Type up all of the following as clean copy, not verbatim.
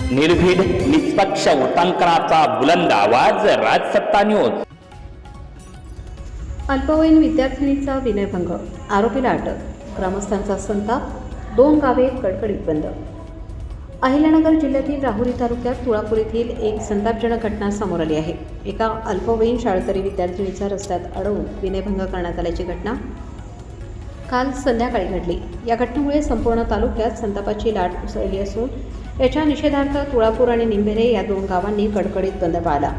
निर्भीड निष्पक्ष वृत्तांकनाचा बुलंद आवाज राजसत्ता न्यूज। अल्पवयीन विद्यार्थिनीचा विनयभंग, आरोपीला अटक, ग्रामस्थांचा संताप, 2 गावे कडकडीत बंद। अहिल्यानगर जिल्ह्यातील राहुरी तालुक्यात तुळापूर येथील एक संतापजनक घटना समोर आली आहे। एका अल्पवयीन शाळकरी विद्यार्थिनीचा रस्त्यात अडवून विनयभंग करण्यात आल्याची घटना काल संध्याकाळी घडली। या घटनेमुळे संपूर्ण तालुक्यात संतापाची लाट उसळली असून याच्या निषेधार्थ तुळापूर आणि निंभेरे या 2 गावांनी कडकडीत बंद पाळला।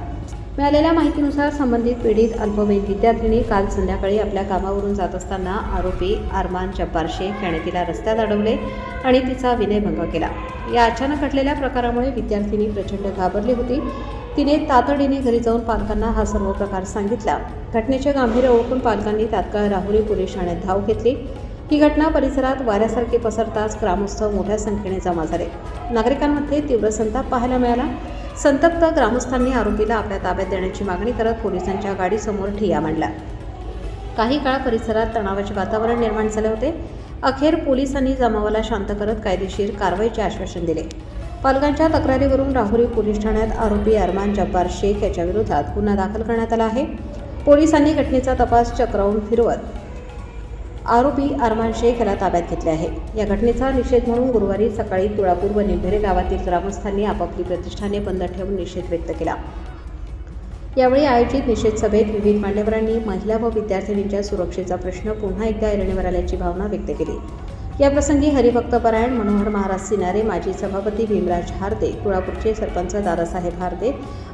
मिळालेल्या माहितीनुसार संबंधित पीडित अल्पवयीन विद्यार्थिनी काल संध्याकाळी आपल्या कामावरून जात असताना आरोपी अरमान जब्बार शेख याने तिला रस्त्यात अडवले आणि तिचा विनयभंग केला। या अचानक घडलेल्या प्रकारामुळे विद्यार्थिनी प्रचंड घाबरली होती। तिने तातडीने घरी जाऊन पालकांना हा सर्व प्रकार सांगितला। घटनेचे गांभीर्य ओळखून पालकांनी तात्काळ राहुरी पोलीस ठाण्यात धाव घेतली। ही घटना परिसरात वाऱ्यासारखी पसरताच ग्रामस्थ मोठ्या संख्येने जमा झाले। नागरिकांमध्ये तीव्र संताप पाहायला मिळाला। संतप्त ग्रामस्थांनी आरोपीला आपल्या ताब्यात देण्याची मागणी करत पोलिसांच्या गाडीसमोर ठिय्या मांडला। काही काळ परिसरात तणावाचे वातावरण निर्माण झाले होते। अखेर पोलिसांनी जमावाला शांत करत कायदेशीर कारवाईचे आश्वासन दिले। पालकांच्या तक्रारीवरून राहुरी पोलीस ठाण्यात आरोपी अरमान जब्बार शेख याच्या विरोधात गुन्हा दाखल करण्यात आला आहे। पोलिसांनी घटनेचा तपास चक्रावून फिरवत आरोपी अरमान शेख याला ताब्यात घेतले आहे। या घटनेचा निषेध म्हणून गुरुवारी सकाळी तुळापूर व निंभेरे गावातील ग्रामस्थांनी आपापली प्रतिष्ठाने बंद ठेवून निषेध व्यक्त केला। यावेळी आयोजित निषेध सभेत विविध मान्यवरांनी महिला व विद्यार्थिनींच्या सुरक्षेचा प्रश्न पुन्हा एकदा ऐरणीवर आल्याची भावना व्यक्त केली। याप्रसंगी हरिभक्तपरायण मनोहर महाराज सिनारे, माजी सभापती भीमराज हार्दे, तुळापूरचे सरपंच दादासाहेब हार्दे,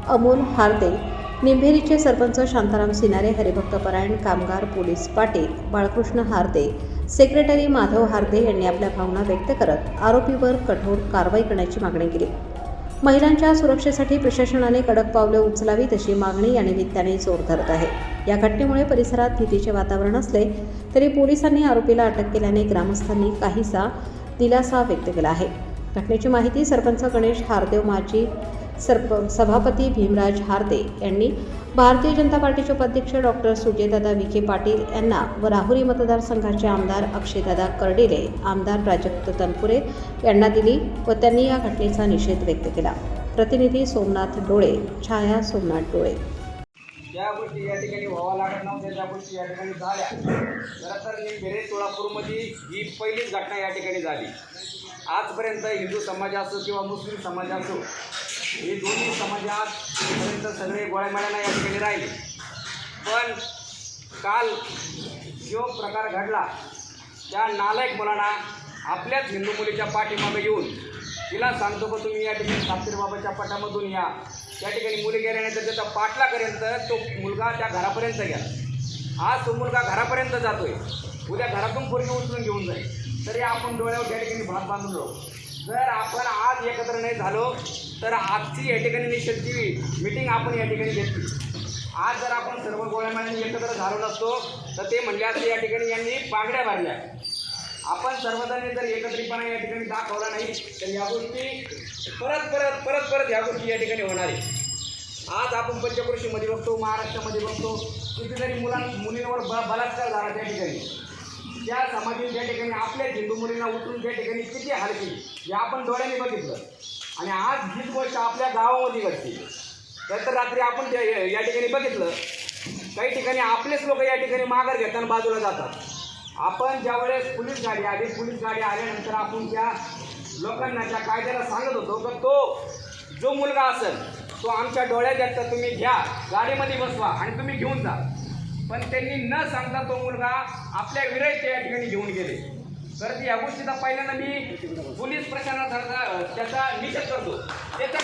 अमोल हार्दे, निंभेरीचे सरपंच शांताराम सिनारे, हरिभक्तपरायण कामगार पोलीस पाटील बाळकृष्ण हार्दे, सेक्रेटरी माधव हार्दे यांनी आपल्या भावना व्यक्त करत आरोपीवर कठोर कारवाई करण्याची मागणी केली। महिलांच्या सुरक्षेसाठी प्रशासनाने कडक पावले उचलावी अशी मागणी या निमित्ताने जोर धरत आहे। या घटनेमुळे परिसरात भीतीचे वातावरण असले तरी पोलिसांनी आरोपीला अटक केल्याने ग्रामस्थांनी काहीसा दिलासा व्यक्त केला आहे। घटनेची माहिती सरपंच गणेश हार्देव, माजी सभापती भीमराज हार्दे यांनी भारतीय जनता पार्टीचे उपाध्यक्ष डॉक्टर सुजयदादा विखे पाटील यांना व राहुरी मतदारसंघाचे आमदार अक्षयदादा कर्डिले, आमदार प्राजक्त तनपुरे यांना दिली व त्यांनी या घटनेचा निषेध व्यक्त केला। प्रतिनिधी सोमनाथ डोळे, छाया सोमनाथ डोळे। ज्या गोष्टी या ठिकाणी व्हावा लागत नव्हत्या त्या गोष्टी या ठिकाणी झाल्या। खरं तर निंभेरे तुळापूरमध्ये ही पहिलीच घटना या ठिकाणी झाली। आजपर्यंत हिंदू समाज असो किंवा मुस्लिम समाज असो, हे दोन्ही समाजात सगळे गोळ्यामेळ्यानं या ठिकाणी राहिले। पण काल जो प्रकार घडला त्या नालायक मुलांना आपल्याच हिंदू मुलीच्या पाठीमागे येऊन तिला सांगतो की तुम्ही या ठिकाणी साप्तीर बाबाच्या पटामधून या, त्या ठिकाणी मुली गेल्यानंतर त्याचा पाठलापर्यंत तो मुलगा त्या घरापर्यंत गेला। आज तो मुलगा घरापर्यंत जातोय, उद्या घरातून पोरगी उचलून घेऊन जाईल। तरी आपण डोळ्यावर त्या ठिकाणी भात बांधून राहू। जर आपण आज एकत्र नाही झालो तर आजची या ठिकाणी निषेधची मीटिंग आपण या ठिकाणी घेतली। आज जर आपण सर्व गोळ्यामेळ्याने एकत्र झालो नसतो तर ते म्हणले असते या ठिकाणी यांनी पागड्या भरल्या। आपण सर्वजण जर एकत्रितपणा या ठिकाणी दाखवला नाही तर या गोष्टी परत या गोष्टी या ठिकाणी होणार आहे। आज आपण पंचक्रोशीमध्ये बघतो, महाराष्ट्रामध्ये बघतो, कितीतरी मुलींवर बलात्कार झाला त्या ठिकाणी। त्या समाजाने त्या ठिकाणी आपल्या हिंदू मुलींना उचलून त्या ठिकाणी किती हाल केली हे आपण डोळ्याने बघितलं। आणि आज हीच गोष्ट आपल्या गावामध्ये घडते। तर रात्री आपण या ठिकाणी बघितलं, काही ठिकाणी आपलेच लोक या ठिकाणी माघार घेताना बाजूला जातात। आपण ज्यावेळेस पोलीस गाडी आल्यानंतर आपण त्या लोकांना त्या कायद्याला सांगत होतो की तो जो मुलगा असेल तो आमच्या डोळ्यात येतं, तुम्ही घ्या, गाडीमध्ये बसवा आणि तुम्ही घेऊन जा। पण त्यांनी न सांगता तो मुलगा आपल्या विरहित या ठिकाणी घेऊन गेले। तर या गोष्टीचा पहिल्यांदा मी पोलीस प्रशासनाचा त्याचा निषेध करतो। त्याचं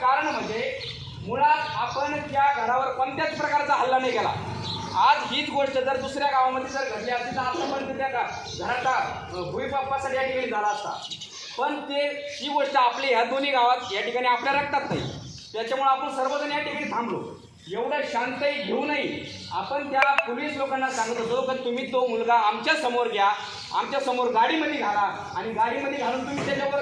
कारण म्हणजे मुळात आपण त्या घरावर कोणत्याच प्रकारचा हल्ला नाही केला। आज हीच गोष्ट जर दुसऱ्या गावामध्ये जर घडली असती तर आतापर्यंत त्या घराचा भुईबापासाठी या ठिकाणी झाला असता। पण ही गोष्ट आपली ह्या दोन्ही गावात या ठिकाणी आपल्या रक्तात नाही, त्याच्यामुळे आपण सर्वजण या ठिकाणी थांबलो। एवढं शांतही घेऊनही आपण त्या पोलीस लोकांना सांगत होतो की तुम्ही तो मुलगा आमच्या समोर घ्या, आमच्या समोर गाडीमध्ये घाला आणि गाडीमध्ये घालून तुम्ही त्याच्यावर